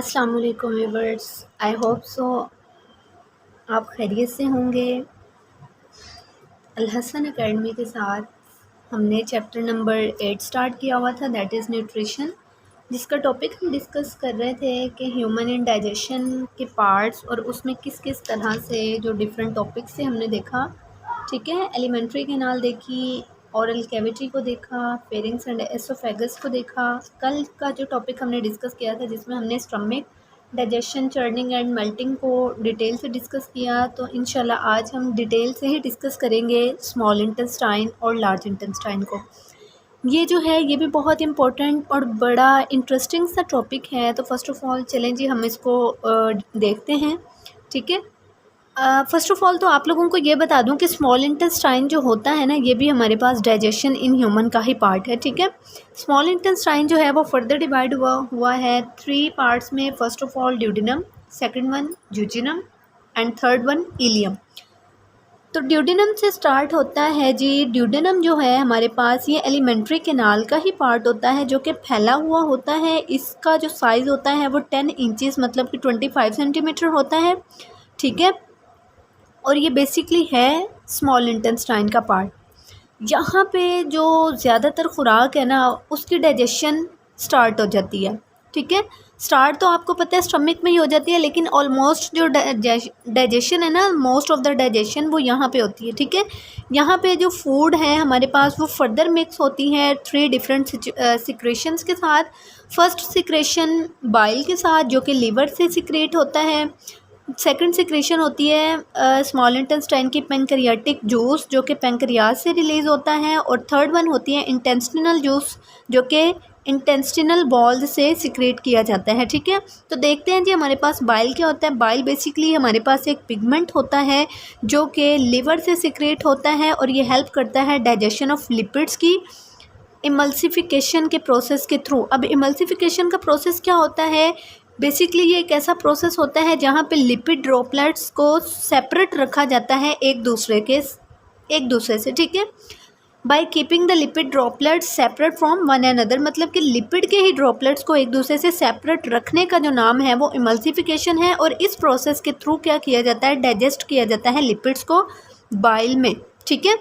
अस्सलाम वालेकुम व्यूअर्स, आई होप सो आप खैरियत से होंगे। अल हसन एकेडमी के साथ हमने चैप्टर नंबर 8 स्टार्ट किया हुआ था, दैट इज़ न्यूट्रिशन, जिसका टॉपिक हम डिस्कस कर रहे थे कि ह्यूमन इन डाइजेशन के पार्ट्स और उसमें किस किस तरह से जो डिफरेंट टॉपिक्स से हमने देखा। ठीक है, एलिमेंट्री कैनाल देखी, ओरल कैविटी को देखा, फेरिंग्स एंड एसोफेगस को देखा। कल का जो टॉपिक हमने डिस्कस किया था जिसमें हमने stomach digestion, churning and melting को डिटेल से डिस्कस किया, तो इंशाल्लाह आज हम डिटेल से ही डिस्कस करेंगे स्मॉल इंटेस्टाइन और लार्ज इंटेस्टाइन को। ये जो है ये भी बहुत इम्पोर्टेंट और बड़ा इंटरेस्टिंग सा टॉपिक है। तो फर्स्ट ऑफ़ ऑल चलें जी हम इसको देखते हैं। ठीक है, फ़र्स्ट ऑफ़ ऑल तो आप लोगों को ये बता दूं कि स्मॉल इंटेस्टाइन जो होता है ना, ये भी हमारे पास डाइजेशन इन ह्यूमन का ही पार्ट है। ठीक है, स्मॉल इंटेस्टाइन जो है वो फर्दर डिवाइड हुआ है 3 पार्ट्स में। First of all duodenum, second one jejunum and third one ileum. तो ड्यूडेनम से स्टार्ट होता है जी। ड्यूडेनम जो है हमारे पास ये एलिमेंट्री कैनाल का ही पार्ट होता है जो कि फैला हुआ होता है। इसका जो साइज़ होता है वो 10 इंचज़ मतलब कि 25 सेंटीमीटर होता है। ठीक है, और ये बेसिकली है स्मॉल इंटेस्टाइन का पार्ट। यहाँ पे जो ज़्यादातर खुराक है ना उसकी डाइजेशन स्टार्ट हो जाती है। ठीक है, स्टार्ट तो आपको पता है स्टमक में ही हो जाती है, लेकिन ऑलमोस्ट जो डाइजेशन है ना, मोस्ट ऑफ द डाइजेशन वो यहाँ पे होती है। ठीक है, यहाँ पे जो फूड है हमारे पास वो फर्दर मिक्स होती है 3 डिफरेंट सिक्रेशंस के साथ। फर्स्ट सिक्रेशन बाइल के साथ जो कि लीवर से सिक्रेट होता है। सेकंड सिक्रेशन होती है स्मॉल इंटेस्टाइन की पैंक्रियाटिक जूस जो कि पैंक्रियाज से रिलीज़ होता है। और थर्ड वन होती है इंटेस्टिनल जूस जो कि इंटेस्टिनल बॉल्स से सिक्रेट किया जाता है। ठीक है, तो देखते हैं जी हमारे पास बाइल क्या होता है। बाइल बेसिकली हमारे पास एक पिगमेंट होता है जो कि लिवर से सिक्रेट होता है और ये हेल्प करता है डाइजेशन ऑफ लिपिड्स की इमल्सिफिकेशन के प्रोसेस के थ्रू। अब इमल्सिफिकेशन का प्रोसेस क्या होता है, बेसिकली ये एक ऐसा प्रोसेस होता है जहाँ पे लिपिड ड्रॉपलेट्स को सेपरेट रखा जाता है एक दूसरे से। ठीक है, by keeping the lipid droplets separate from one another, मतलब कि लिपिड के ही ड्रॉपलेट्स को एक दूसरे से सेपरेट रखने का जो नाम है वो इमल्सिफिकेशन है। और इस प्रोसेस के थ्रू क्या किया जाता है, डाइजेस्ट किया जाता है लिपिड्स को बाइल में। ठीक है,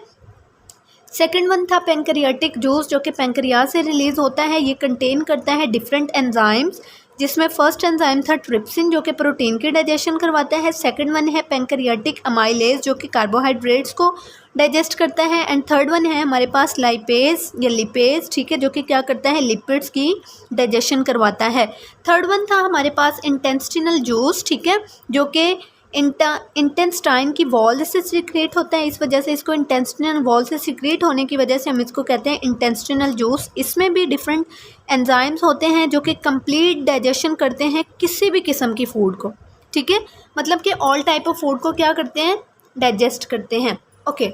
सेकंड वन था पैंक्रियाटिक जूस जो कि पैंक्रियाज से रिलीज़ होता है। ये कंटेन करता है डिफरेंट एंजाइम्स, जिसमें फर्स्ट एंजाइम था ट्रिप्सिन जो कि प्रोटीन की डाइजेशन करवाता है। सेकंड वन है पैंक्रियाटिक अमाइलेज जो कि कार्बोहाइड्रेट्स को डाइजेस्ट करता है। एंड थर्ड वन है हमारे पास लाइपेज या लिपेज, ठीक है, जो कि क्या करता है, लिपिड्स की डाइजेशन करवाता है। थर्ड वन था हमारे पास इंटेस्टिनल जूस, ठीक है, जो कि इंटेस्टाइन की वॉल से सिक्रेट होता है। इस वजह से इसको इंटेस्टिनल वॉल से सिक्रेट होने की वजह से हम इसको कहते हैं इंटेस्टिनल जूस। इसमें भी डिफरेंट एंजाइम्स होते हैं जो कि कंप्लीट डाइजेशन करते हैं किसी भी किस्म की फूड को। ठीक है, मतलब कि ऑल टाइप ऑफ फूड को क्या करते हैं, डाइजेस्ट करते हैं। ओके,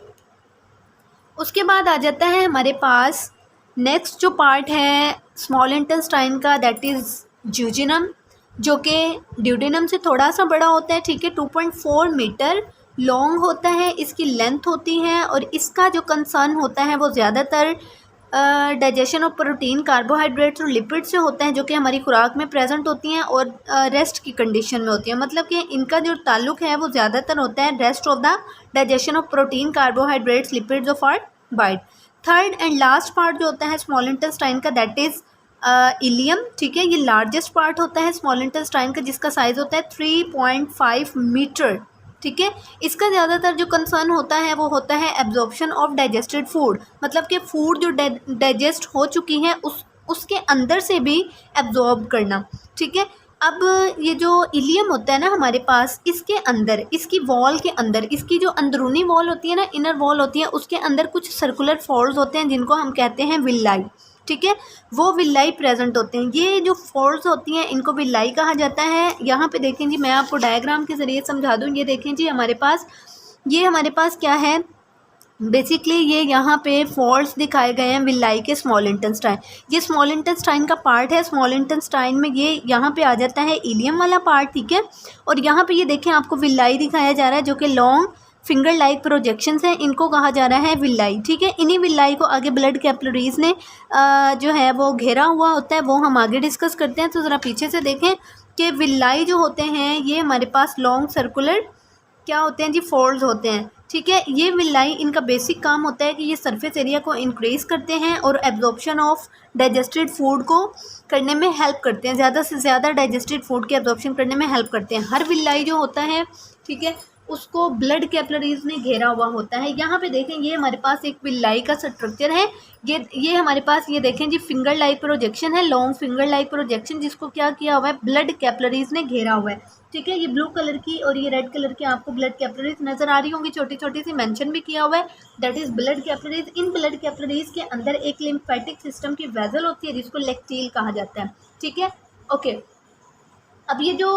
उसके बाद आ जाता है हमारे पास नेक्स्ट जो पार्ट है स्मॉल इंटेस्टाइन का, दैट इज़ ज्यूजिनम, जो कि ड्यूडेनम से थोड़ा सा बड़ा होता है। ठीक है, 2.4 मीटर लॉन्ग होता है, इसकी लेंथ होती है। और इसका जो कंसर्न होता है वो ज़्यादातर डाइजेशन ऑफ प्रोटीन, कार्बोहाइड्रेट्स और लिपिड से होता है जो कि हमारी खुराक में प्रेजेंट होती हैं और रेस्ट की कंडीशन में होती है। मतलब कि इनका जो ताल्लुक है वो ज़्यादातर होता है rest of the digestion of protein, carbohydrates, lipids of our bite. Third and last part जो होता है स्मॉल इंटेस्टाइन का, दैट इज़ इलियम। ठीक है, ये लार्जेस्ट पार्ट होता है स्मॉल इंटेस्टाइन का जिसका साइज़ होता है 3.5 मीटर। ठीक है, इसका ज़्यादातर जो कंसर्न होता है वो होता है एब्जॉर्प्शन ऑफ डाइजेस्टेड फूड, मतलब कि फूड जो डाइजेस्ट हो चुकी है उसके अंदर से भी एब्जॉर्ब करना। ठीक है, अब ये जो इलियम होता है ना हमारे पास, इसके अंदर, इसकी वॉल के अंदर, इसकी जो अंदरूनी वॉल होती है ना, इनर वॉल होती है, उसके अंदर कुछ सर्कुलर फोल्ड्स होते हैं जिनको हम कहते हैं विलाई। ठीक है, वो विलाई प्रेजेंट होते हैं। ये जो फोल्ड्स होती हैं इनको विलाई कहा जाता है। यहाँ पे देखें जी, मैं आपको डायग्राम के ज़रिए समझा दूँ। ये देखें जी, हमारे पास क्या है, बेसिकली ये यहाँ पे फोल्ड्स दिखाए गए हैं विलाई के स्मॉल इंटेस्टाइन। ये स्मॉल इंटेस्टाइन का पार्ट है। स्मॉल इंटेस्टाइन में ये यहाँ पे आ जाता है इलियम वाला पार्ट। ठीक है, और यहाँ पे ये देखें आपको विलाई दिखाया जा रहा है जो कि लॉन्ग फिंगर लाइक प्रोजेक्शंस हैं, इनको कहा जा रहा है विलाई। ठीक है, इन्हीं विलाई को आगे ब्लड कैपिलरीज ने जो है वो घेरा हुआ होता है, वो हम आगे डिस्कस करते हैं। तो ज़रा पीछे से देखें कि विलाई जो होते हैं ये हमारे पास लॉन्ग सर्कुलर क्या होते हैं जी, फोल्ड्स होते हैं, ठीक है। ये विलाई इनका बेसिक काम होता है कि ये सरफेस एरिया को इंक्रीज़ करते हैं और एब्जॉर्प्शन ऑफ डाइजेस्टेड फूड को करने में हेल्प करते हैं, ज़्यादा से ज़्यादा डाइजेस्टेड फूड के एब्जॉर्प्शन करने में हेल्प करते हैं। हर विलाई जो होता है, ठीक है, उसको ब्लड कैपिलरीज ने घेरा हुआ होता है। यहाँ पे देखें ये हमारे पास एक विलाई का स्ट्रक्चर है, ये हमारे पास ये देखें जी फिंगर लाइक प्रोजेक्शन है, लॉन्ग फिंगर लाइक प्रोजेक्शन, जिसको क्या किया हुआ है, ब्लड कैपिलरीज ने घेरा हुआ है, ठीक है। ये ब्लू कलर की और ये रेड कलर की आपको ब्लड कैपिलरीज नजर आ रही होंगी, छोटी छोटी सी मेंशन भी किया हुआ है, that is blood capillaries. In blood capillaries के अंदर एक लिम्फेटिक सिस्टम की वेसल होती है जिसको लेक्टील कहा जाता है, ठीक है, ओके। अब ये जो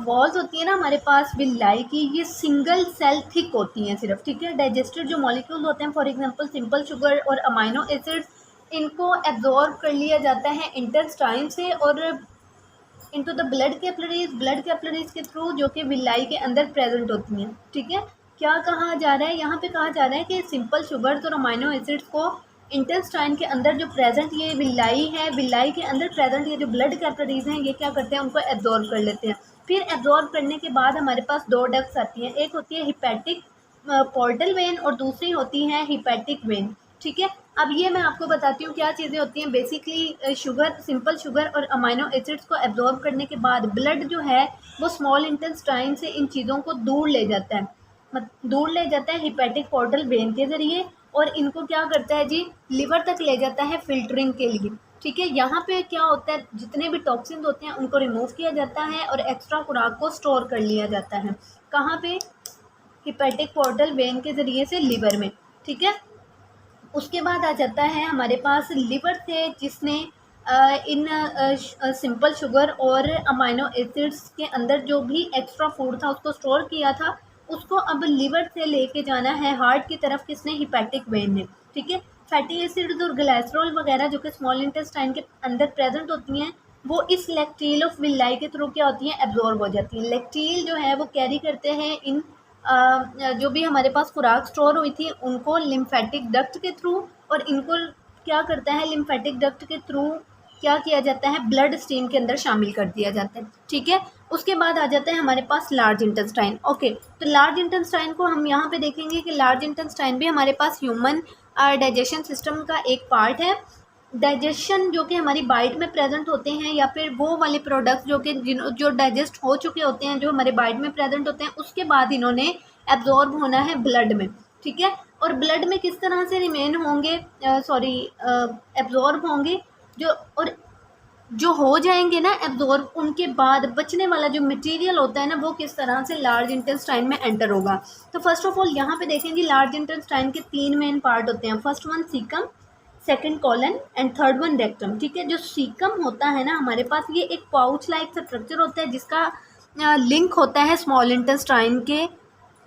वॉल्स होती है ना हमारे पास विलाई की, ये सिंगल सेल थिक होती हैं सिर्फ, ठीक है। डाइजेस्टेड जो मॉलिक्यूल्स होते हैं, फॉर एग्जांपल सिंपल शुगर और अमाइनो एसिड्स, इनको एब्जॉर्ब कर लिया जाता है इंटेस्टाइन से और इनटू द ब्लड कैपिलरीज के थ्रू, जो कि विलाई के अंदर प्रेजेंट होती हैं, ठीक है। क्या कहा जा रहा है यहाँ पे, कहा जा रहा है कि सिंपल शुगर्स और अमाइनो एसिड्स को इंटेस्टाइन के अंदर जो प्रेजेंट ये विलाई है, विलाई के अंदर प्रेजेंट ये जो ब्लड कैपिलरीज हैं, ये क्या करते हैं, उनको एब्जॉर्ब कर लेते हैं। फिर एब्जॉर्ब करने के बाद हमारे पास दो डक्ट्स आती हैं, एक होती है हिपैटिक पोर्टल वेन और दूसरी होती है हिपैटिक वेन, ठीक है। अब ये मैं आपको बताती हूँ क्या चीज़ें होती हैं। बेसिकली शुगर, सिंपल शुगर और अमाइनो एसिड्स को एब्जॉर्ब करने के बाद ब्लड जो है वो स्मॉल इंटेस्टाइन से इन चीज़ों को दूर ले जाता है, दूर ले जाता है हिपैटिक पोर्टल वेन के ज़रिए, और इनको क्या करता है जी, लिवर तक ले जाता है फिल्टरिंग के लिए, ठीक है। यहाँ पे क्या होता है, जितने भी टॉक्सिन्स होते हैं उनको रिमूव किया जाता है और एक्स्ट्रा खुराक को स्टोर कर लिया जाता है, कहाँ पे, हिपैटिक पोर्टल वेन के ज़रिए से लिवर में, ठीक है। उसके बाद आ जाता है हमारे पास लिवर से, जिसने इन सिंपल शुगर और अमाइनो एसिड्स के अंदर जो भी एक्स्ट्रा फूड था उसको स्टोर किया था, उसको अब लिवर से लेके जाना है हार्ट की तरफ, किसने, हिपैटिक वेन ने, ठीक है। फैटी एसिड्स और ग्लाइसरॉल वगैरह जो कि स्मॉल इंटेस्टाइन के अंदर प्रेजेंट होती हैं, वो इस लेक्टील ऑफ विलाई के थ्रू क्या होती हैं, एब्जॉर्ब हो जाती हैं। लेक्टील जो है वो कैरी करते हैं इन जो भी हमारे पास खुराक स्टोर हुई थी उनको लिम्फेटिक डक्ट के थ्रू, और इनको क्या करता है, लिम्फेटिक डक्ट के थ्रू क्या किया जाता है, ब्लड स्ट्रीम के अंदर शामिल कर दिया जाता है, ठीक है। उसके बाद आ जाता है हमारे पास लार्ज इंटेस्टाइन, ओके। तो लार्ज इंटेस्टाइन को हम यहाँ पे देखेंगे कि लार्ज इंटेस्टाइन भी हमारे पास ह्यूमन डाइजेशन सिस्टम का एक पार्ट है। डाइजेशन जो कि हमारी बाइट में प्रेजेंट होते हैं, या फिर वो वाले प्रोडक्ट्स जो कि जो डाइजेस्ट हो चुके होते हैं, जो हमारे बाइट में प्रेजेंट होते हैं, उसके बाद इन्होंने एब्जॉर्ब होना है ब्लड में, ठीक है। और ब्लड में किस तरह से रिमेन होंगे, एब्जॉर्ब होंगे, जो हो जाएंगे ना एब्जॉर्ब, उनके बाद बचने वाला जो मटेरियल होता है ना, वो किस तरह से लार्ज इंटेस्टाइन में एंटर होगा। तो फर्स्ट ऑफ ऑल यहाँ पे देखेंगे लार्ज इंटेस्टाइन के तीन मेन पार्ट होते हैं, first one caecum, second colon and third one rectum, ठीक है। जो सीकम होता है ना हमारे पास, ये एक पाउच लाइक स्ट्रक्चर होता है जिसका लिंक होता है स्मॉल इंटेस्टाइन के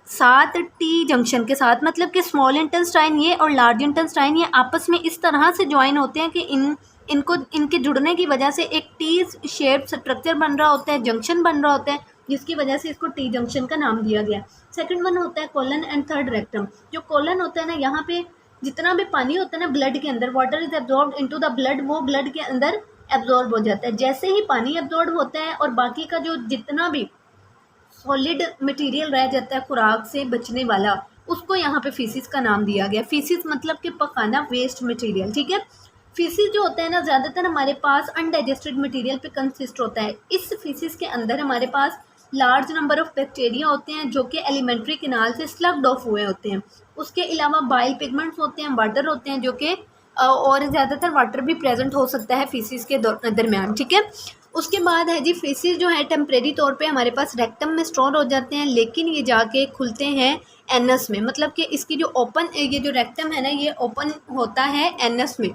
साथ टी जंक्शन के साथ, मतलब कि स्मॉल इंटेस्टाइन ये और लार्ज इंटेस्टाइन ये आपस में इस तरह से ज्वाइन होते हैं कि इनके जुड़ने की वजह से एक टी शेप स्ट्रक्चर बन रहा होता है, जंक्शन बन रहा होता है, जिसकी वजह से इसको टी जंक्शन का नाम दिया गया। सेकंड वन होता है कॉलन एंड थर्ड रेक्टम। जो कॉलन होता है ना, यहाँ पे जितना भी पानी होता है ना ब्लड के अंदर, water is absorb into the blood, वो ब्लड के अंदर एब्जॉर्ब हो जाता है। जैसे ही पानी एब्जॉर्ब होता है और बाकी का जो जितना भी सॉलिड मटेरियल रह जाता है खुराक से बचने वाला, उसको यहाँ पे फीसिस का नाम दिया गया। फीसिस मतलब कि पखाना वेस्ट मटेरियल, ठीक है। फीसिस जो होता है ना, ज़्यादातर हमारे पास अनडाइजेस्टेड मटेरियल पे कंसिस्ट होता है। इस फीसिस के अंदर हमारे पास लार्ज नंबर ऑफ बैक्टीरिया होते हैं जो कि एलिमेंट्री कैनाल से स्लग्ड ऑफ हुए होते हैं। उसके अलावा बाइल पिगमेंट्स होते हैं, वाटर होते हैं, जो कि और ज़्यादातर वाटर भी प्रेजेंट हो सकता है फीसिस के दरमियान, ठीक है। उसके बाद है जी फीसिस जो है टेम्परेरी तौर पे हमारे पास रेक्टम में स्टोर हो जाते हैं, लेकिन ये जाके खुलते हैं एनस में, मतलब कि इसकी जो ओपन, ये जो रेक्टम है ना, ये ओपन होता है एनस में,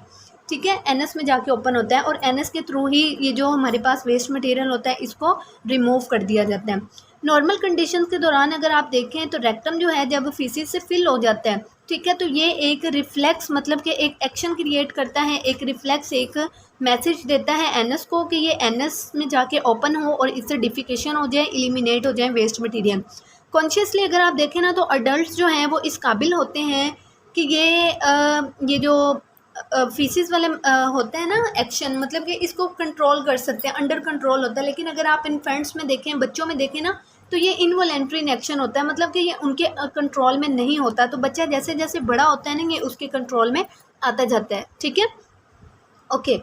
ठीक है। एनस में जाके ओपन होता है और एनस के थ्रू ही ये जो हमारे पास वेस्ट मटेरियल होता है इसको रिमूव कर दिया जाता है। नॉर्मल कंडीशंस के दौरान अगर आप देखें तो रेक्टम जो है जब फीसिस से फिल हो जाता है, ठीक है, तो ये एक रिफ्लेक्स, मतलब कि एक एक्शन क्रिएट करता है, एक रिफ्लेक्स एक मैसेज देता है एनस को कि ये एनस में जाके ओपन हो और इससे डिफिकेशन हो जाए, एलिमिनेट हो जाए वेस्ट मटेरियल। कॉन्शियसली अगर आप देखें ना तो अडल्ट जो हैं वो इस काबिल होते हैं कि ये जो फीसिस वाले होते हैं ना एक्शन, मतलब कि इसको कंट्रोल कर सकते हैं, अंडर कंट्रोल होता है। लेकिन अगर आप इन्फेंट्स में देखें, बच्चों में देखें ना, तो ये इनवॉलेंट्री एक्शन होता है, मतलब कि ये उनके कंट्रोल में नहीं होता। तो बच्चा जैसे जैसे बड़ा होता है ना, ये उसके कंट्रोल में आता जाता है। ठीक है, ओके।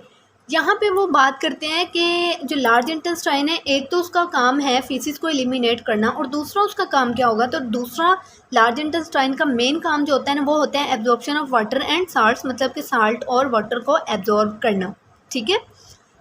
यहाँ पे वो बात करते हैं कि जो लार्ज इंटेस्टाइन है, एक तो उसका काम है फीसिस को एलिमिनेट करना, और दूसरा उसका काम क्या होगा, तो दूसरा लार्ज इंटेस्टाइन का मेन काम जो होता है ना, वो होता है absorption of water and salts, मतलब कि साल्ट और वाटर को एब्जॉर्ब करना। ठीक है,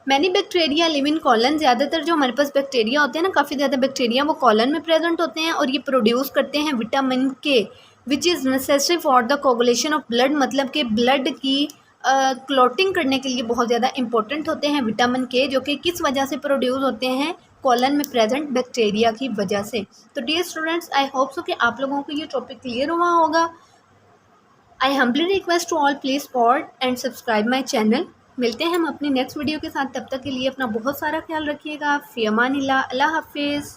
many bacteria live in colon, ज़्यादातर जो हमारे पास बैक्टीरिया होते हैं ना, काफ़ी ज़्यादा बैक्टीरिया वो कॉलन में प्रेजेंट होते हैं, और ये प्रोड्यूस करते हैं विटामिन के, which is necessary for the coagulation of blood, मतलब कि ब्लड की क्लॉटिंग करने के लिए बहुत ज़्यादा इंपॉर्टेंट होते हैं विटामिन के, जो कि किस वजह से प्रोड्यूस होते हैं, कॉलन में प्रेजेंट बैक्टीरिया की वजह से। तो dear students, I hope so कि आप लोगों को ये टॉपिक क्लियर हुआ होगा। I humbly request to all please support and subscribe my channel. मिलते हैं हम अपनी नेक्स्ट वीडियो के साथ, तब तक के लिए अपना बहुत सारा ख्याल रखिएगा। फ़ी अमानिल्लाह, अल्लाह हाफिज़।